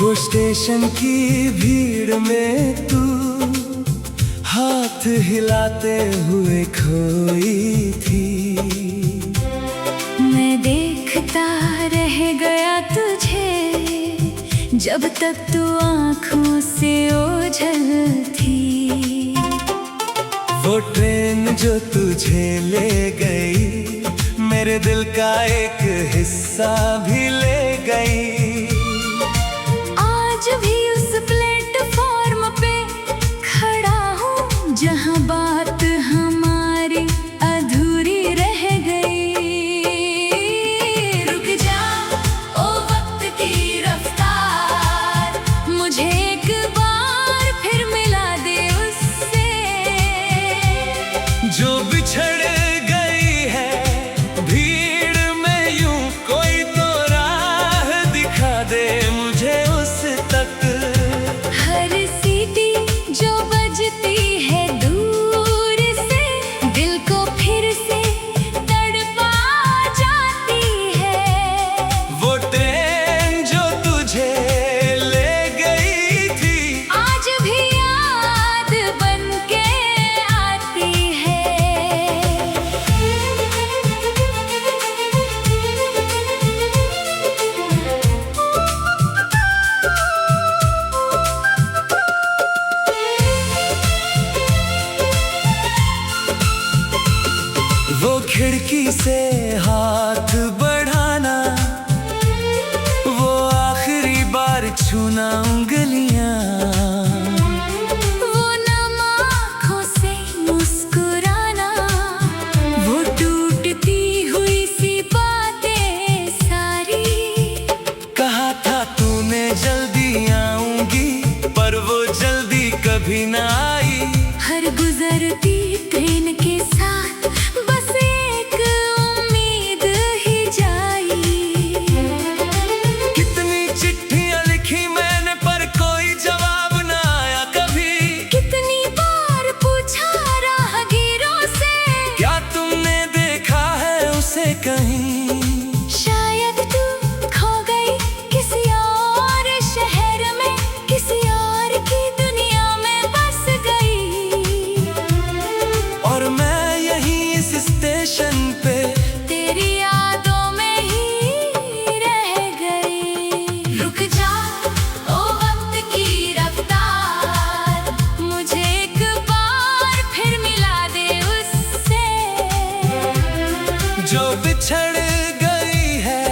वो स्टेशन की भीड़ में तू हाथ हिलाते हुए खोई थी। मैं देखता रह गया तुझे जब तक तू आँखों से ओझल थी। वो ट्रेन जो तुझे ले गई मेरे दिल का एक हिस्सा भी ले गई। आज भी उस प्लेटफॉर्म पे खड़ा हूँ जहाँ बात हमारी अधूरी रह गई। रुक जा ओ वक्त की रफ्तार, मुझे एक बार फिर मिला दे उससे जो बिछड़ गई है भीड़ में यूं, कोई तो राह दिखा दे मुझे उस तक। हर सीटी जो बजती है दूर से दिल को फिर से तड़पा जाती है। वो ट्रेन जो तुझे ले गई थी आज भी याद बन के आती है। वो खिड़की से हाथ बढ़ाना, वो आखिरी बार छूना उंगलियां। वो नम आँखों से मुस्कुराना, वो टूटती हुई सी बातें सारी। कहा था तूने जल्दी आऊंगी पर वो जल्दी कभी ना आई। हर गुजरती ट्रेन के साथ बस एक उम्मीद ही जाई। कितनी चिट्ठियां लिखी मैंने पर कोई जवाब ना आया कभी। कितनी बार पूछा राहगीरों से, क्या तुमने देखा है उसे कहीं? शायद तू खो गई किसी और शहर में, किसी और की दुनिया में बस गई। और मैं यहीं इस स्टेशन पे तेरी यादों में ही रह गई। रुक जा ओ वक्त की रफ्तार, मुझे एक बार फिर मिला दे उससे जो बिछड़ गई है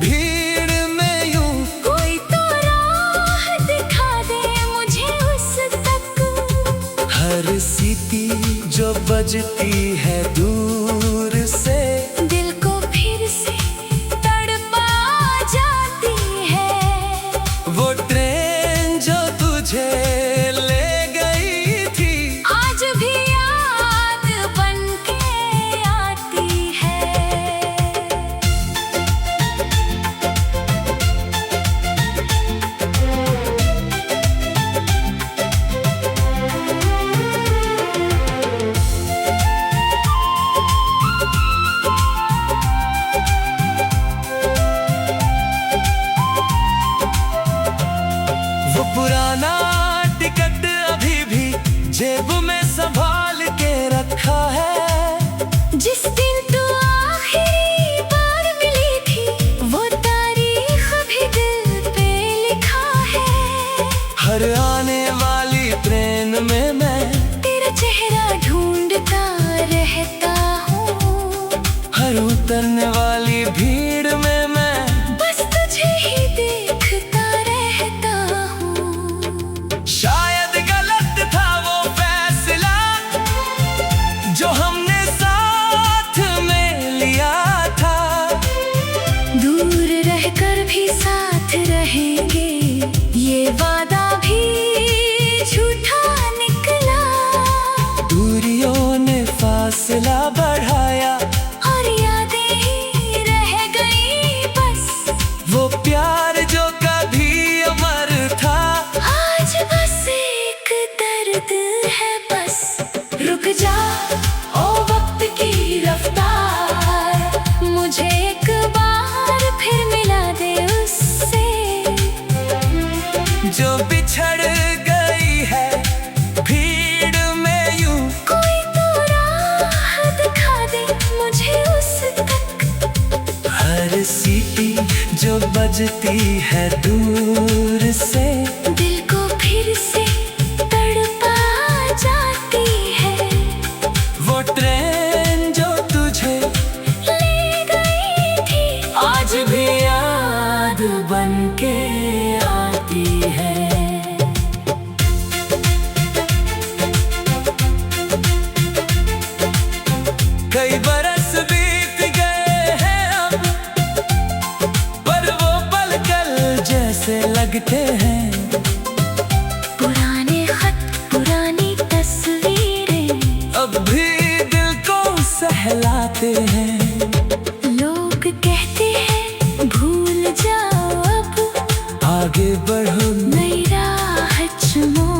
भीड़ में यूं। कोई तो राह दिखा दे मुझे उस तक। हर सीटी जो बजती है दूर से दिल को फिर से तड़पा जाती है। वो ट्रेन जो तुझे ले गई थी आज भी याद बन के आती है। वो पुराना टिकट अभी भी जेब में संभाल के रखा है। जिस दिन तू आखिरी बार मिली थी वो तारीख भी दिल पे लिखा है। हर आने वाली ट्रेन में मैं तेरा चेहरा ढूंढता रहता हूँ, हर उतरने वाली भीड़ में मैं बस तुझे ही देखता रहता हूँ। शायद गलत था वो फैसला जो हमने साथ में लिया था। दूर रहकर भी साथ रहेंगे ये वादा भी झूठा निकला। दूरियों ने फासला बढ़ाया और यादें ही रह गई बस। वो प्यार जो कभी अमर था आज बस एक दर्द है बस। रुक जा ओ वक्त की रफ्तार, मुझे एक बार फिर मिला दे उससे हर सीटी जो बजती है दूर से दिल को फिर से तड़पा जाती है। वो ट्रेन जो तुझे ले गई थी आज भी याद बन के आती है। कई बरस बीत गए हैं अब, पर वो पल कल जैसे लगते हैं। पुराने खत पुरानी तस्वीरें अब भी दिल को सहलाते हैं। लोग कहते हैं भूल जाओ अब, आगे बढ़ो नई राह चुनो,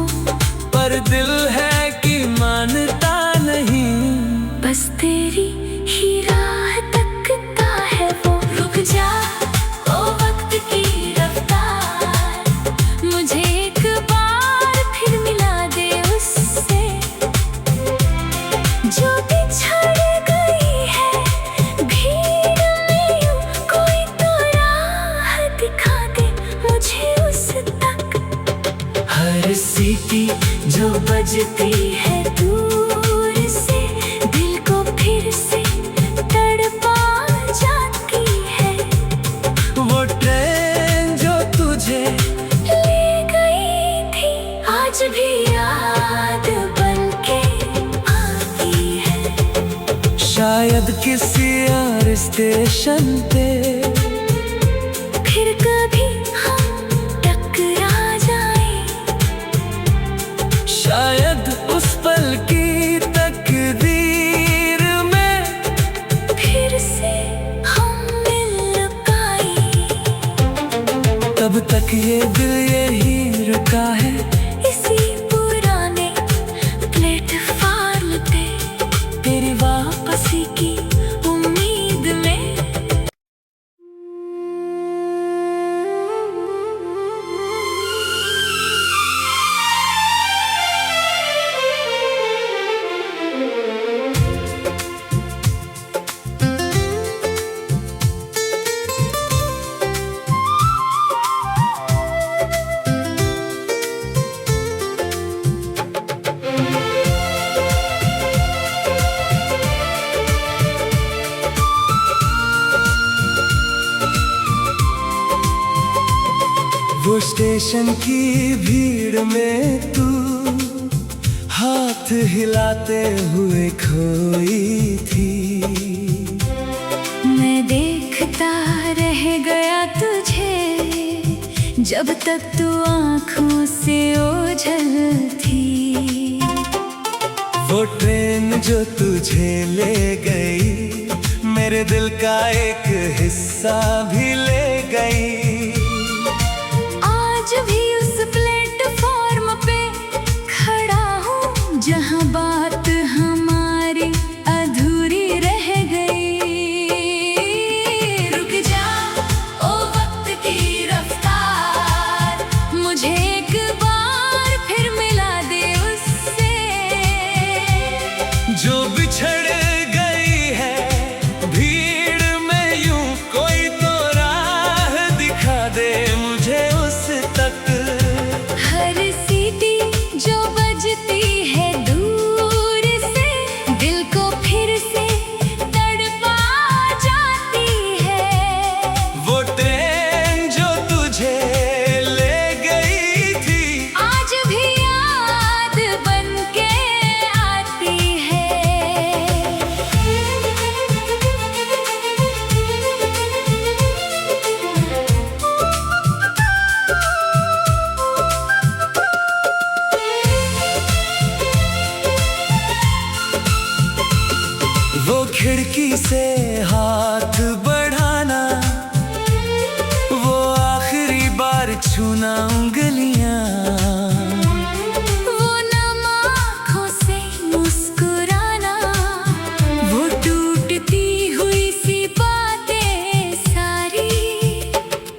पर दिल है कि मानता नहीं। बस तेरी ही राह तकता है वो। रुक जा ओ वक्त की रफ्तार, मुझे एक बार फिर मिला दे उससे जो बिछड़ गई है भीड़ में यूं। कोई तो राह दिखा दे मुझे उस तक। हर सीटी जो बजती है दूर से दिल को फिर से तड़पा जाती है। वो ट्रेन जो तुझे ले गई थी आज भी याद बन के आती है। शायद किसी और स्टेशन पे फिर कभी हम टकरा जाए, शायद उस पल की तकदीर में फिर से हम मिल पाए। तब तक ये दिल यही रुका है इसी पुराने प्लेटफार्म पे तेरी वापसी की उम्मीद में। वो स्टेशन की भीड़ में तू हाथ हिलाते हुए खोई थी। मैं देखता रह गया तुझे जब तक तू आँखों से ओझल थी। वो ट्रेन जो तुझे ले गई मेरे दिल का एक हिस्सा भी ले गई। आज भी उस प्लेटफॉर्म पे खड़ा हूँ जहाँ बात हमारी अधूरी रह गई। रुक जा ओ वक्त की रफ्तार, मुझे एक बार फिर मिला दे उससे जो बिछड़ गई है भीड़ में यूं। कोई तो राह दिखा दे मुझे उस तक। हर सीटी जो बजती है दूर से दिल को फिर से तड़पा जाती है। वो ट्रेन जो तुझे ले गई थी आज भी याद बन के आती है। वो खिड़की से हाथ बढ़ाना, वो आखिरी बार छूना उंगलियां। वो नम आँखों से मुस्कुराना, वो टूटती हुई सी बातें सारी।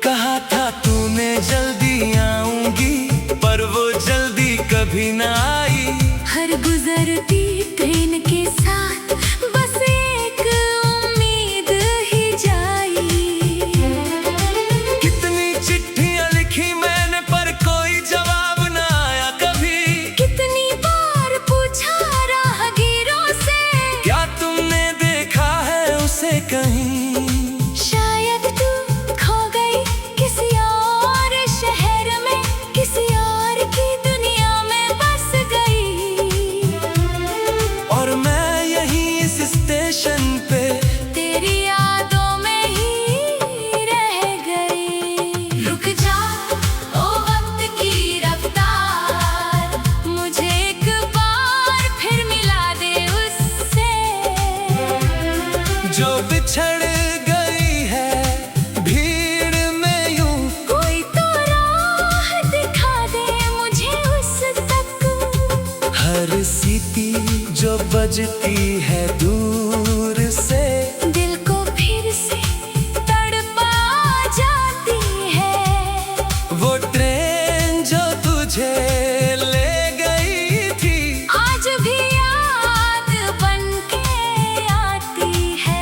कहा था तूने जल्दी आऊंगी पर वो जल्दी कभी ना आई। हर गुजरती ट्रेन के साथ बस एक उम्मीद ही जाई। बजती है दूर से, दिल को फिर से तड़पा जाती है। वो ट्रेन जो तुझे ले गई थी आज भी याद बनके आती है।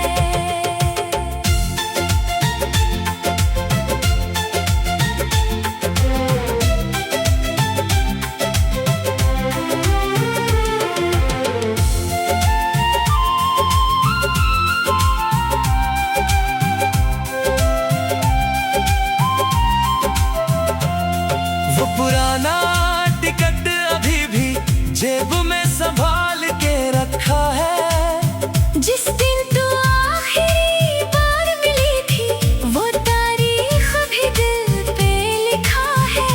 वो पुराना टिकट अभी भी जेब में संभाल के रखा है। जिस दिन तू आखिरी बार मिली थी वो तारीख भी दिल पे लिखा है।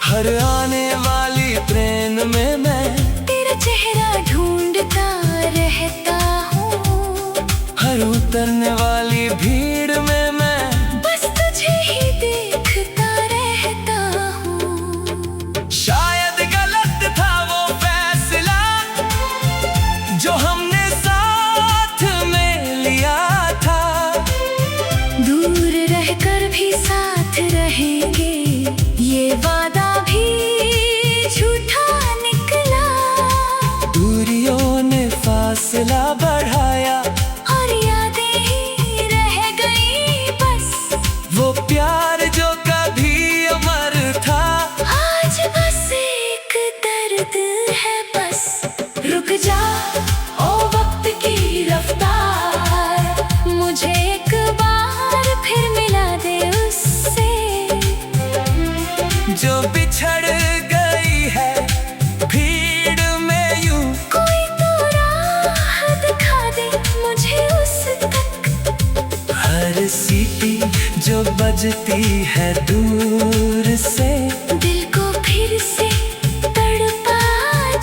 हर आने वाली ट्रेन में मैं तेरा चेहरा ढूंढता रहता हूँ। हर उतरने वाली भीड़ में मैं बस तुझे ही देखता रहता हूँ। शायद गलत था वो फैसला जो हमने साथ में लिया था। दूर रहकर भी साथ रहेंगे ये वादा भी झूठा निकला। दूरियों ने फासला बढ़ाया और यादें ही रह गई बस। वो प्यार जो कभी अमर था आज बस एक दर्द है बस। रुक जा ओ वक्त की रफ्तार, मुझे एक बार फिर मिला दे उससे। जो बिछड़ गई है भीड़ में यूं। कोई तो राह दिखा दे मुझे उस तक। हर सीटी जो बजती है दूर से, दिल को फिर से तड़पा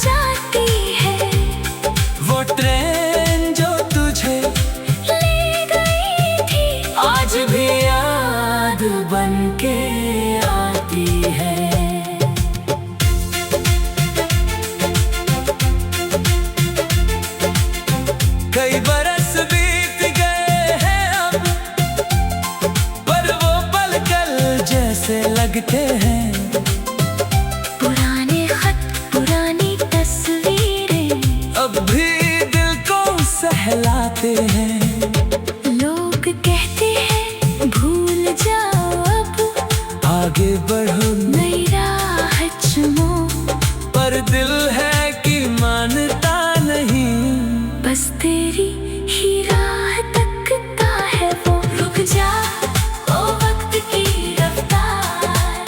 जाती है। वो ट्रेन जो तुझे ले गई थी आज भी याद बनके आती है। कई बरस बीत गए हैं अब, पर वो पल कल जैसे लगते हैं। पुराने खत पुरानी तस्वीरें अब भी दिल को सहलाते हैं। लोग कहते हैं भूल जाओ अब, आगे बढ़ो नई राह चुनो। पर दिल है कि मानता नहीं। बस तेरी ही राह तकता है वो। रुक जा ओ वक्त की रफ्तार,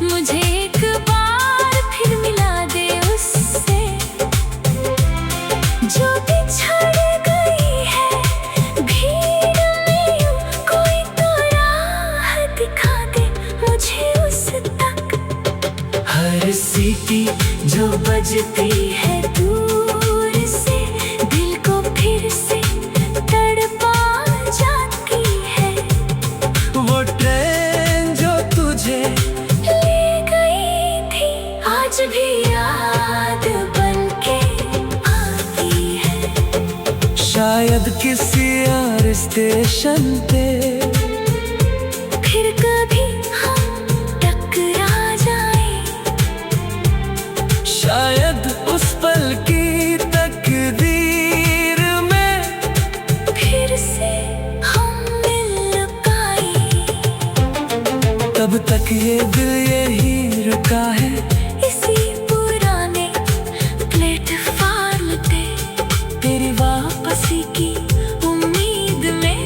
मुझे एक बार फिर मिला दे उससे। जो बिछड़ गई है भीड़ में यूं। कोई तो राह दिखा दे मुझे उस तक। हर सीटी जो बजती है दूर से, दिल को फिर से तड़पा जाती है। वो ट्रेन जो तुझे ले गई थी आज भी याद बनके आती है। शायद किसी और स्टेशन पे फिर कभी हम टकरा जाएं। शायद उस पल की तकदीर में फिर से हम मिल पाए। तब तक ये दिल यही रुका है इसी पुराने प्लेटफार्म पे तेरी वापसी की उम्मीद में।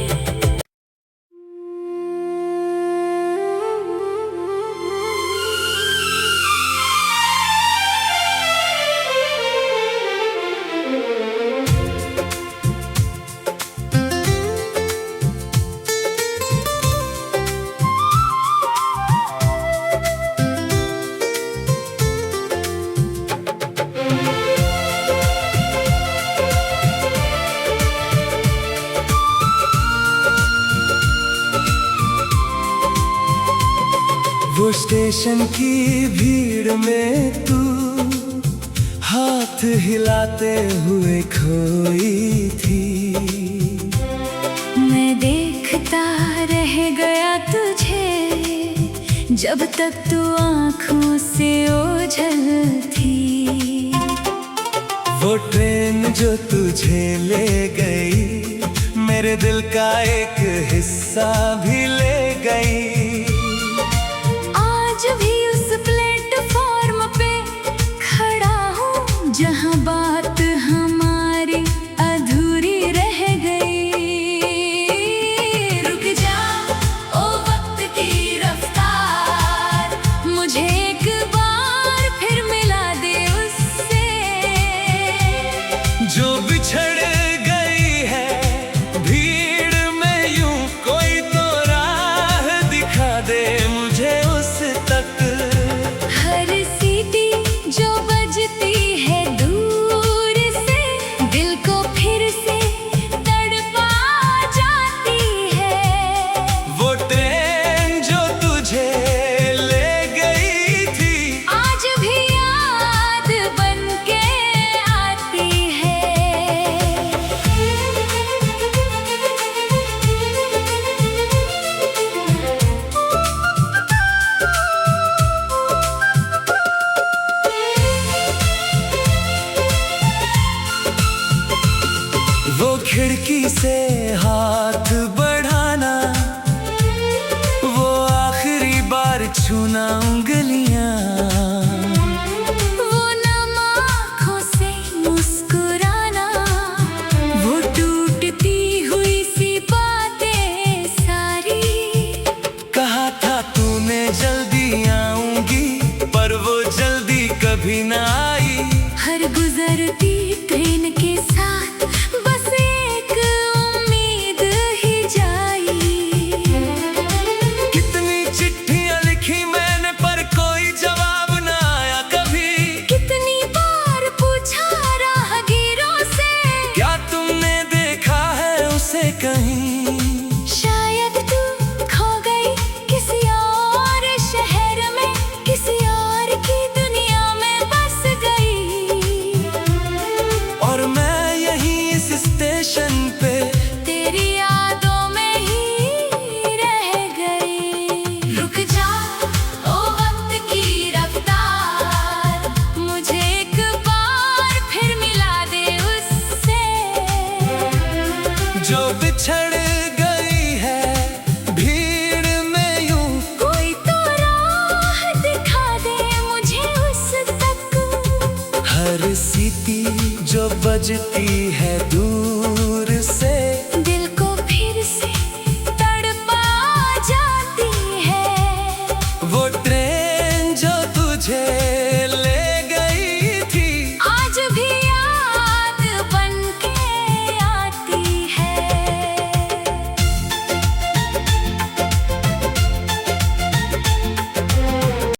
वो स्टेशन की भीड़ में तू हाथ हिलाते हुए खोई थी। मैं देखता रह गया तुझे, जब तक तू आँखों से ओझल थी। वो ट्रेन जो तुझे ले गई, मेरे दिल का एक हिस्सा भी ले गई। आज भी उस प्लेटफॉर्म पे खड़ा हूँ, जहाँ बात हमारी अधूरी रह गई। रुक जा ओ वक्त की रफ्तार, मुझे एक बार फिर मिला दे उससे। जो बिछड़ गई है भीड़ में यूं, कोई तो राह दिखा दे मुझे उस तक। हर सीटी जो बजती है दूर से, दिल को फिर से तड़पा जाती है। वो ट्रेन जो तुझे ले गई थी, आज भी याद बन के आती है। वो खिड़की से हाथ बढ़ाना, वो आखिरी बार छूना उंगलियां। वो नम आँखों से मुस्कुराना, वो टूटती हुई सी बातें सारी। कहा था तूने जल्दी आऊंगी, पर वो जल्दी कभी ना आई। हर गुजरती ट्रेन के साथ बस एक उम्मीद ही जाई। कितनी चिट्ठियां लिखी मैंने, पर कोई जवाब ना आया कभी। कितनी बार पूछा राहगीरों से, क्या तुमने देखा है उसे कहीं? शायद तू खो गई किसी और शहर में, किसी और की दुनिया में बस गई। और मैं यहीं इस स्टेशन पे तेरी यादों में ही रह गई। रुक जा ओ वक्त की रफ्तार, मुझे एक बार फिर मिला दे उससे। जो बिछड़ गई है भीड़ में यूं, कोई तो राह दिखा दे मुझे उस तक। हर सीटी जो बजती